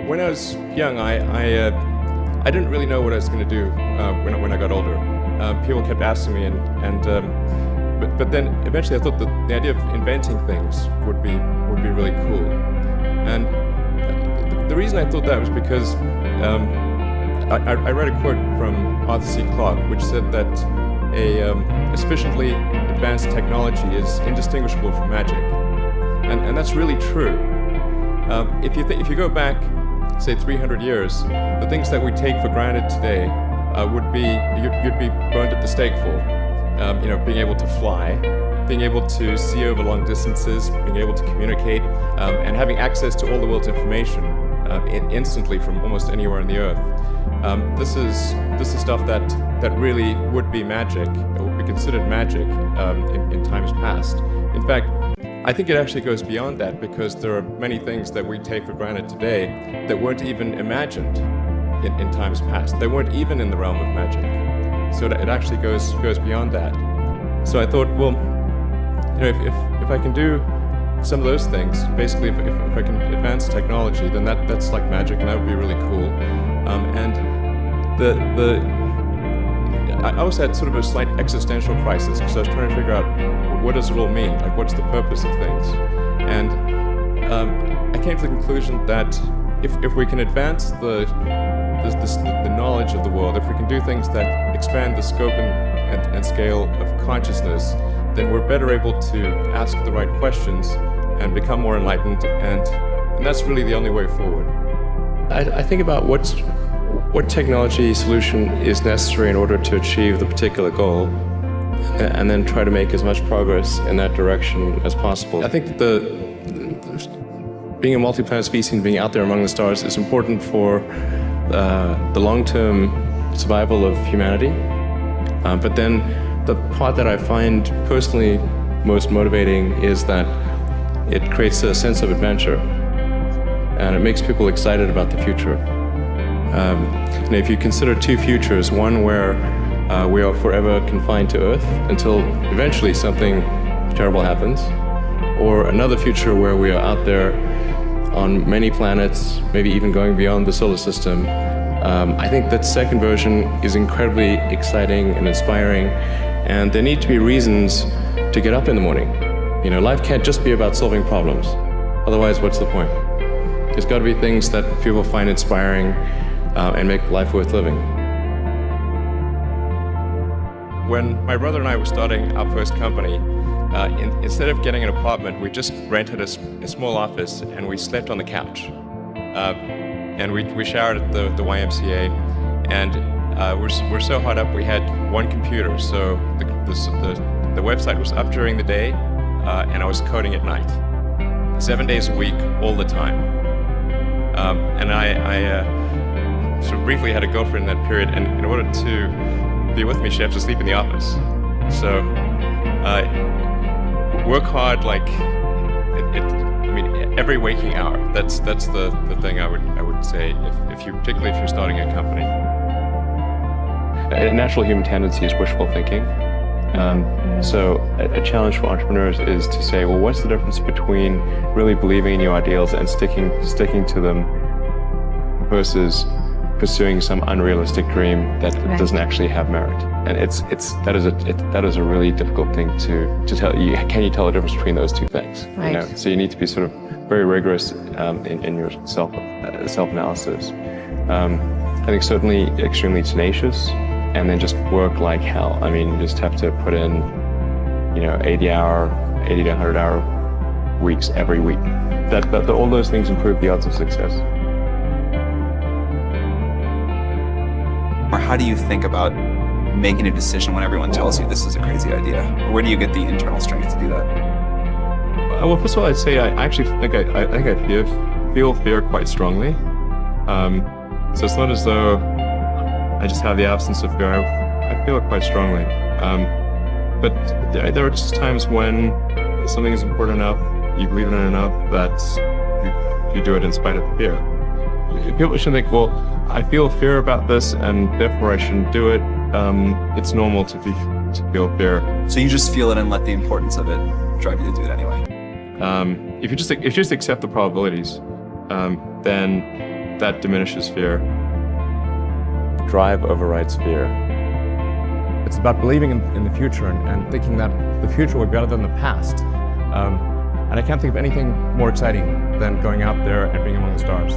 When I was young, I didn't really know what I was going to do when I got older. People kept asking me, but then eventually I thought that the idea of inventing things would be really cool. And the reason I thought that was because I read a quote from Arthur C. Clarke, which said that a sufficiently advanced technology is indistinguishable from magic, and that's really true. If you go back, say 300 years, the things that we take for granted today you'd be burned at the stake for. Being able to fly, being able to see over long distances, being able to communicate, and having access to all the world's information instantly from almost anywhere on the earth. This is stuff that really would be magic, or would be considered magic in times past. In fact, I think it actually goes beyond that, because there are many things that we take for granted today that weren't even imagined in times past. They weren't even in the realm of magic. So it actually goes beyond that. So I thought, well, if I can do some of those things, basically if I can advance technology, then that's like magic, and that would be really cool. I also had sort of a slight existential crisis, because I was trying to figure out, what does it all mean? Like, what's the purpose of things? And I came to the conclusion that if we can advance the knowledge of the world, if we can do things that expand the scope and scale of consciousness, then we're better able to ask the right questions and become more enlightened, and that's really the only way forward. I think about what technology solution is necessary in order to achieve the particular goal, and then try to make as much progress in that direction as possible. I think being a multi-planet species and being out there among the stars is important for the long-term survival of humanity. But then the part that I find personally most motivating is that it creates a sense of adventure, and it makes people excited about the future. And if you consider two futures, one where we are forever confined to Earth until eventually something terrible happens, or another future where we are out there on many planets, maybe even going beyond the solar system, I think that second version is incredibly exciting and inspiring, and there need to be reasons to get up in the morning. Life can't just be about solving problems. Otherwise, what's the point? There's got to be things that people find inspiring and make life worth living. When my brother and I were starting our first company, instead of getting an apartment, we just rented a small office, and we slept on the couch. And we showered at the YMCA, and we're so hot up we had one computer, so the website was up during the day, and I was coding at night, 7 days a week, all the time. And I sort of briefly had a girlfriend in that period, and in order to be with me, she had to sleep in the office. So work hard, like every waking hour. That's the thing I would say, particularly if you're starting a company. A natural human tendency is wishful thinking. So a challenge for entrepreneurs is to say, well, what's the difference between really believing in your ideals and sticking to them versus pursuing some unrealistic dream that doesn't actually have merit? And that is a really difficult thing to tell you. Can you tell the difference between those two things? Right. So you need to be sort of very rigorous in your self-analysis. I think certainly extremely tenacious, and then just work like hell. You just have to put in 80 to 100 hour weeks every week. That all those things improve the odds of success. Or how do you think about making a decision when everyone tells you this is a crazy idea? Or where do you get the internal strength to do that? Well, first of all, I'd say I actually think I feel fear quite strongly. So it's not as though I just have the absence of fear. I feel it quite strongly. But there are just times when something is important enough, you believe in it enough, that you do it in spite of the fear. People shouldn't think, well, I feel fear about this and therefore I shouldn't do it. It's normal to feel fear. So you just feel it and let the importance of it drive you to do it anyway? If you just accept the probabilities, then that diminishes fear. Drive overrides fear. It's about believing in the future and thinking that the future will be better than the past. And I can't think of anything more exciting than going out there and being among the stars.